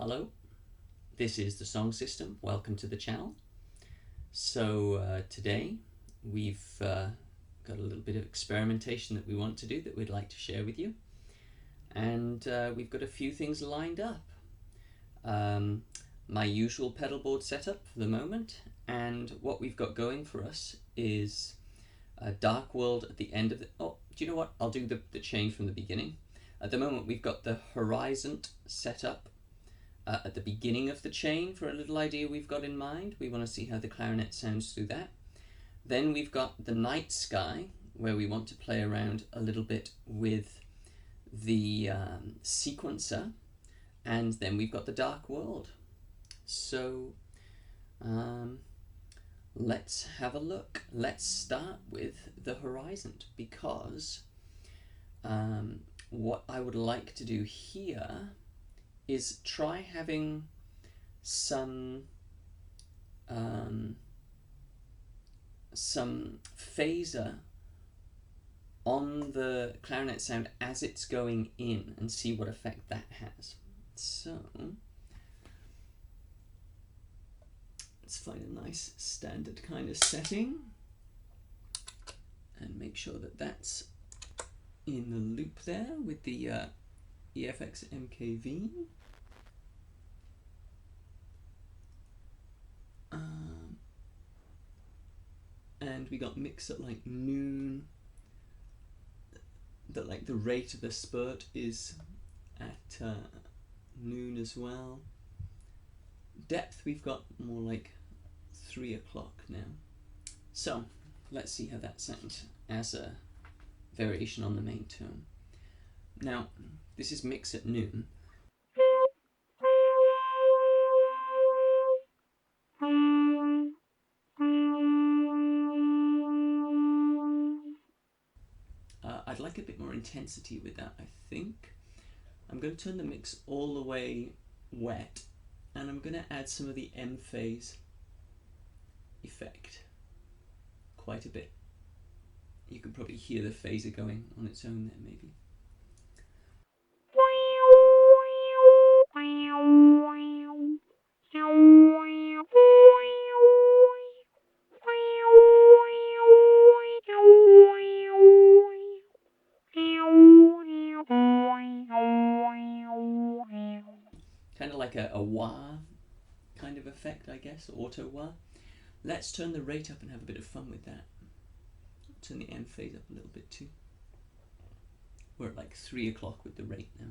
Hello, this is the Song System. Welcome to the channel. So today we've got a little bit of experimentation that we want to do that we'd like to share with you. And we've got a few things lined up. My usual pedal board setup for the moment, and what we've got going for us is a dark world at the end of the... Oh, do you know what? I'll do the change from the beginning. At the moment we've got the Horizont set up at the beginning of the chain for a little idea we've got in mind. We want to see how the clarinet sounds through that. Then we've got the NightSky, where we want to play around a little bit with the sequencer, and then we've got the dark world. So let's have a look. Let's start with the Horizont, because what I would like to do here is try having some phaser on the clarinet sound as it's going in and see what effect that has. So let's find a nice standard kind of setting and make sure that that's in the loop there with the EFX MKV. And we got mix at like noon, that like the rate of the spurt is at noon as well. Depth we've got more like 3 o'clock now. So let's see how that sounds as a variation on the main tone. Now this is mix at noon. I'd like a bit more intensity with that, I think. I'm going to turn the mix all the way wet, and I'm going to add some of the Emphase effect quite a bit. You can probably hear the phaser going on its own there, maybe. Kind of like a wah kind of effect, I guess, auto wah. Let's turn the rate up and have a bit of fun with that. Turn the Emphase up a little bit too. We're at like 3 o'clock with the rate now.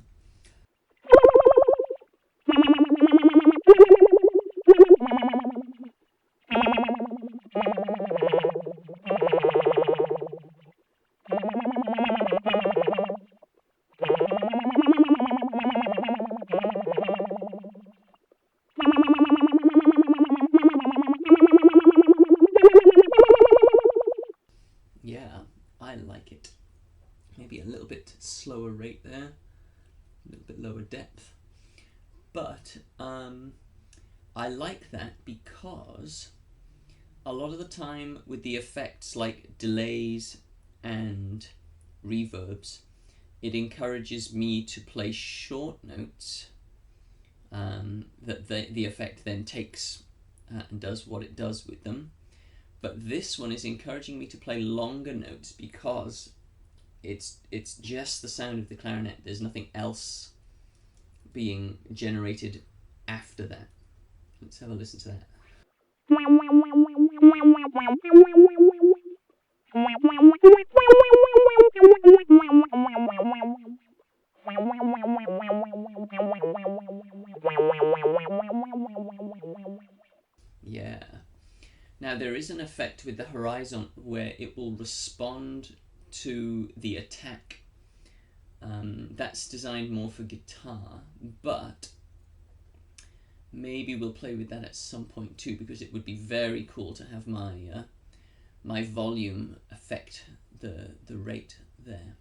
Yeah, I like it. Maybe a little bit slower rate there, a little bit lower depth. But I like that because a lot of the time with the effects like delays and reverbs, it encourages me to play short notes that the effect then takes and does what it does with them. But this one is encouraging me to play longer notes because it's just the sound of the clarinet. There's nothing else being generated after that. Let's have a listen to that. Yeah. Now there is an effect with the Horizont where it will respond to the attack. That's designed more for guitar, but maybe we'll play with that at some point too, because it would be very cool to have my my volume affect the rate there.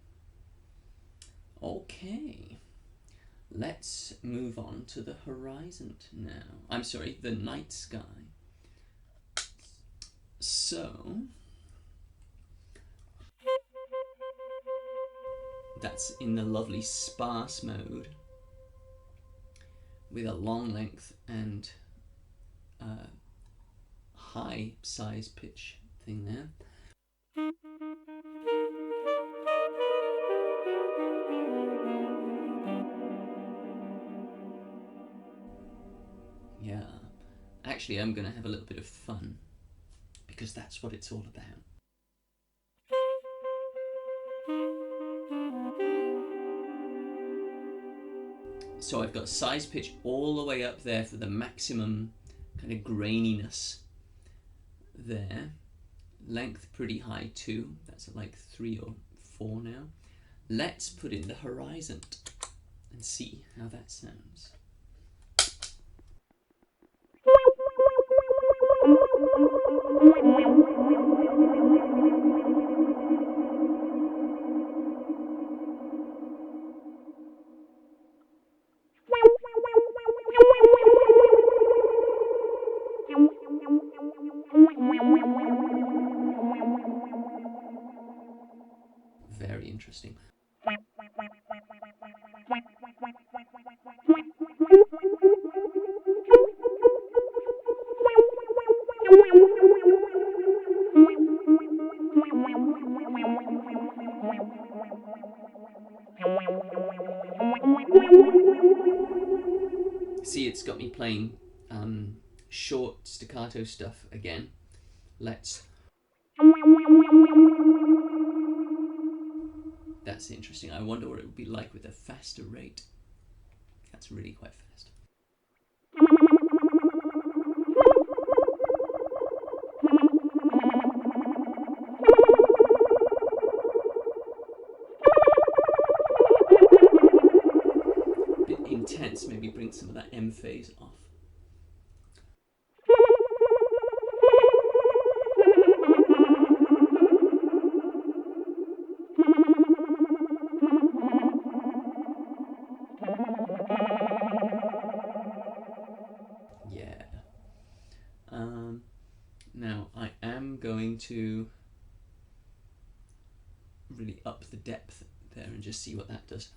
Okay, let's move on to the Horizont now. I'm sorry, the NightSky. So that's in the lovely sparse mode. with a long length and high size pitch thing there. Yeah, actually I'm going to have a little bit of fun because that's what it's all about. So I've got size pitch all the way up there for the maximum kind of graininess there. Length pretty high too. That's at like 3 or 4 now. Let's put in the Horizont and see how that sounds. Very interesting. See, it's got me playing short staccato stuff again. Let's. That's interesting. I wonder what it would be like with a faster rate. That's really quite fast. Bit intense, maybe bring some of that Emphase off. Yeah. Now I am going to really up the depth there and just see what that does.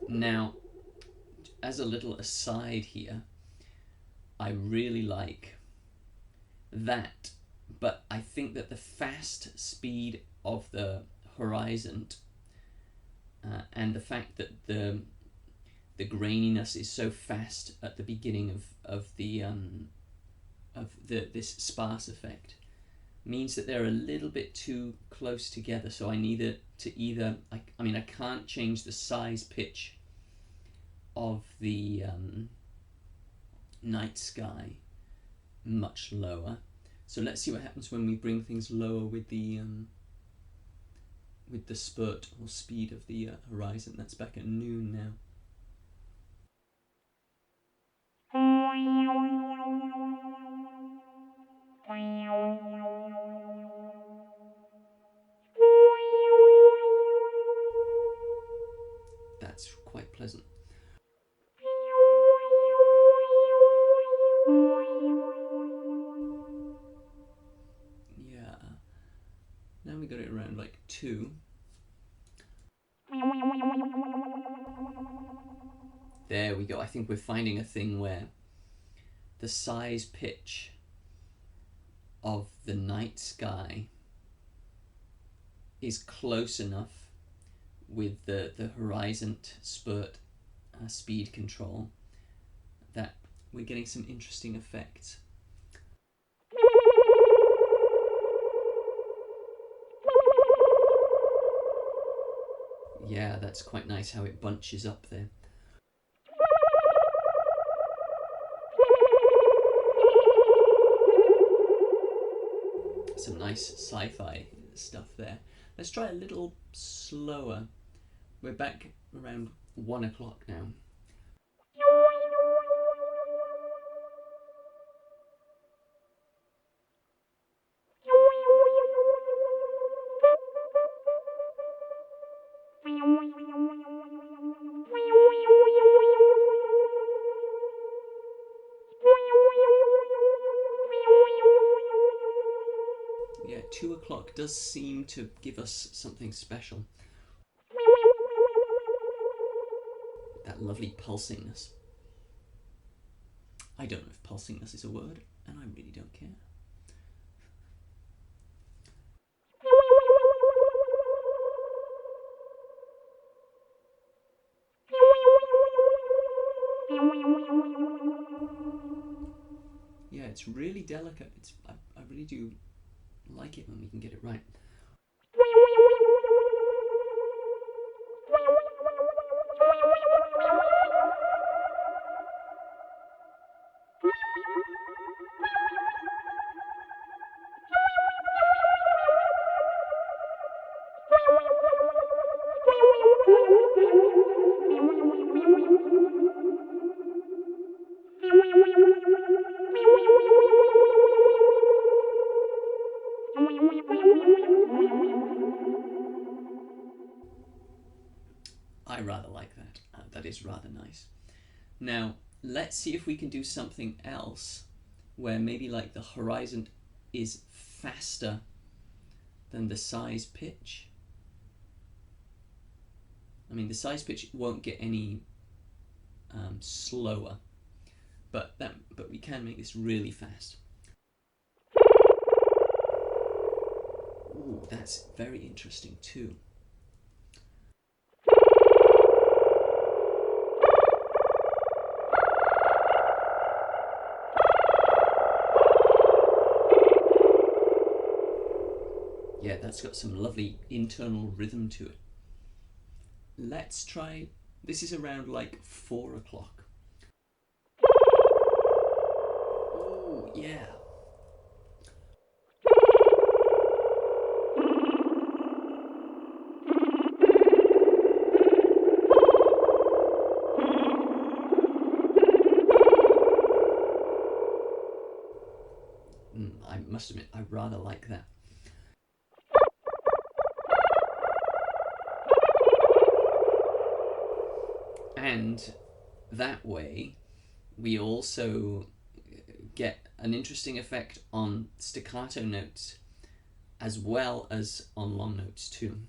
Now, as a little aside here, I really like that, but I think that the fast speed of the Horizont and the fact that the graininess is so fast at the beginning of this sparse effect means that they're a little bit too close together. So I need to I mean I can't change the size pitch of the NightSky much lower. So let's see what happens when we bring things lower with the spurt or speed of the Horizont. That's back at noon now. That's quite pleasant. Yeah. Now we got it around like 2. There we go. I think we're finding a thing where the size pitch of the NightSky is close enough with the Horizont Spurt speed control that we're getting some interesting effects. Yeah, that's quite nice how it bunches up there. Some nice sci-fi stuff there. Let's try a little slower. We're back around 1 o'clock now. Yeah, 2 o'clock does seem to give us something special. That lovely pulsingness. I don't know if pulsingness is a word, and I really don't care. Yeah, it's really delicate. I really do like it when we can get it right. I rather like that. That is rather nice. Now, let's see if we can do something else where maybe like the Horizont is faster than the size pitch. I mean, the size pitch won't get any slower, but we can make this really fast. Ooh, that's very interesting too. Yeah, that's got some lovely internal rhythm to it. Let's try, this is around like 4 o'clock. Oh, yeah. I must admit, I rather like that. And that way, we also get an interesting effect on staccato notes as well as on long notes too.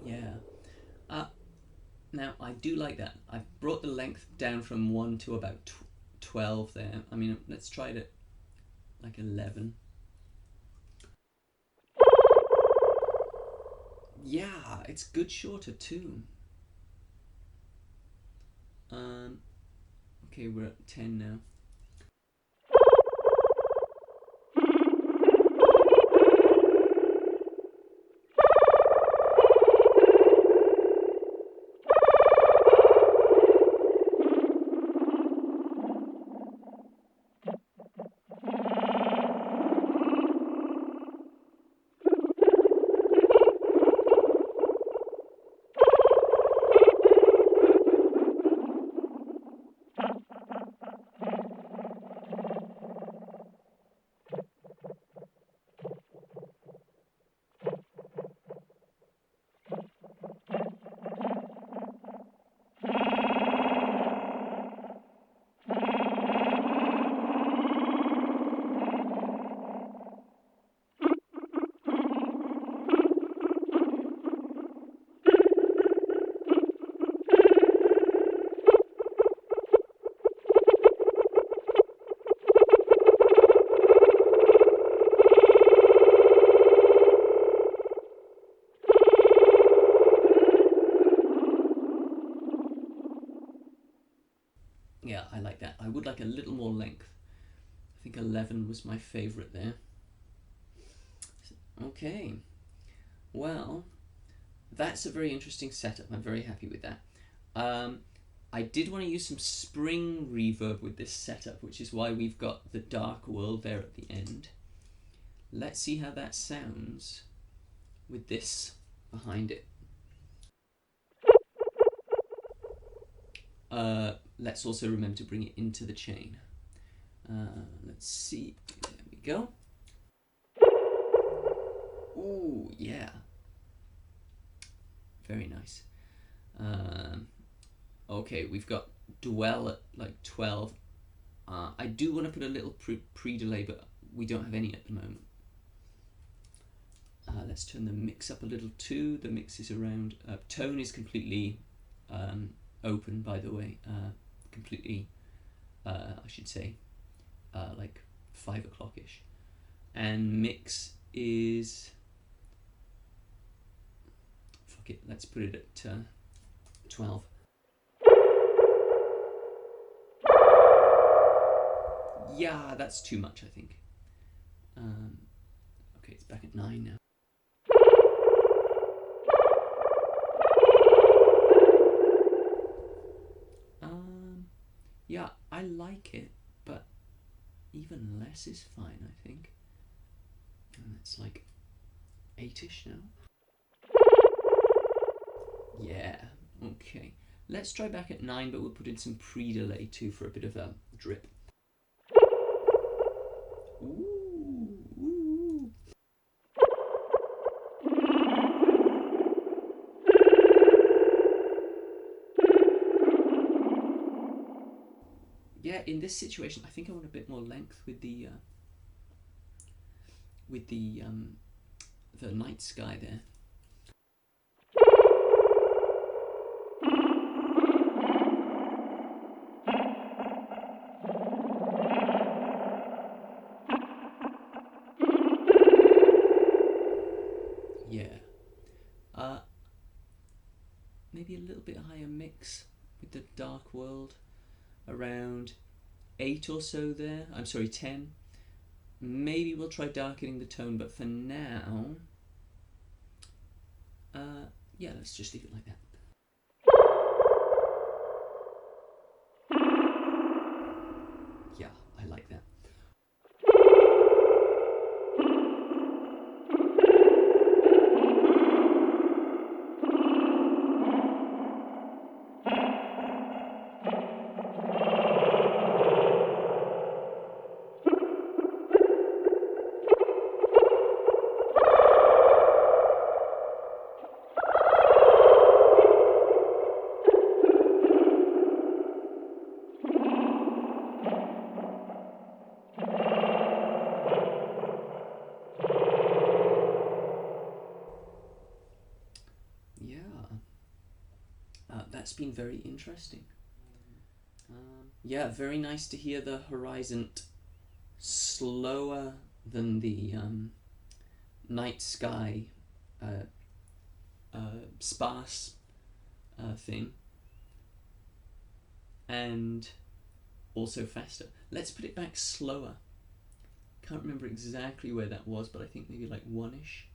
Yeah. Now, I do like that. I've brought the length down from 1 to about 12 there. I mean, let's try it at like 11. Yeah, it's good shorter too. Okay, we're at 10 now. Yeah, I like that. I would like a little more length. I think 11 was my favourite there. Okay, well, that's a very interesting setup. I'm very happy with that. I did want to use some spring reverb with this setup, which is why we've got the dark world there at the end. Let's see how that sounds with this behind it. Let's also remember to bring it into the chain. Let's see. There we go. Ooh, yeah. Very nice. Okay, we've got dwell at like 12. I do want to put a little pre-delay, but we don't have any at the moment. Let's turn the mix up a little too. The mix is around, tone is completely open, by the way, completely, I should say, like 5 o'clock-ish. And mix is, fuck it, let's put it at 12. Yeah, that's too much, I think. Okay, it's back at 9 now. Yeah, I like it, but even less is fine, I think. And it's like 8-ish now. Yeah, okay. Let's try back at 9, but we'll put in some pre-delay too for a bit of a drip. Ooh. Yeah, in this situation, I think I want a bit more length with the night sky there. Yeah. Maybe a little bit higher mix with the dark world, around 8 or so there. I'm sorry, 10. Maybe we'll try darkening the tone, but for now, yeah, let's just leave it like that. Yeah, I like that. That's been very interesting. Yeah, very nice to hear the Horizont slower than the NightSky Sparse thing, and also faster. Let's put it back slower. Can't remember exactly where that was, but I think maybe like 1-ish.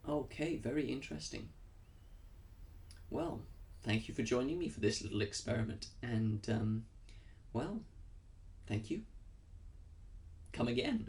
Okay, very interesting. Well, thank you for joining me for this little experiment, and well, Thank you. Come again.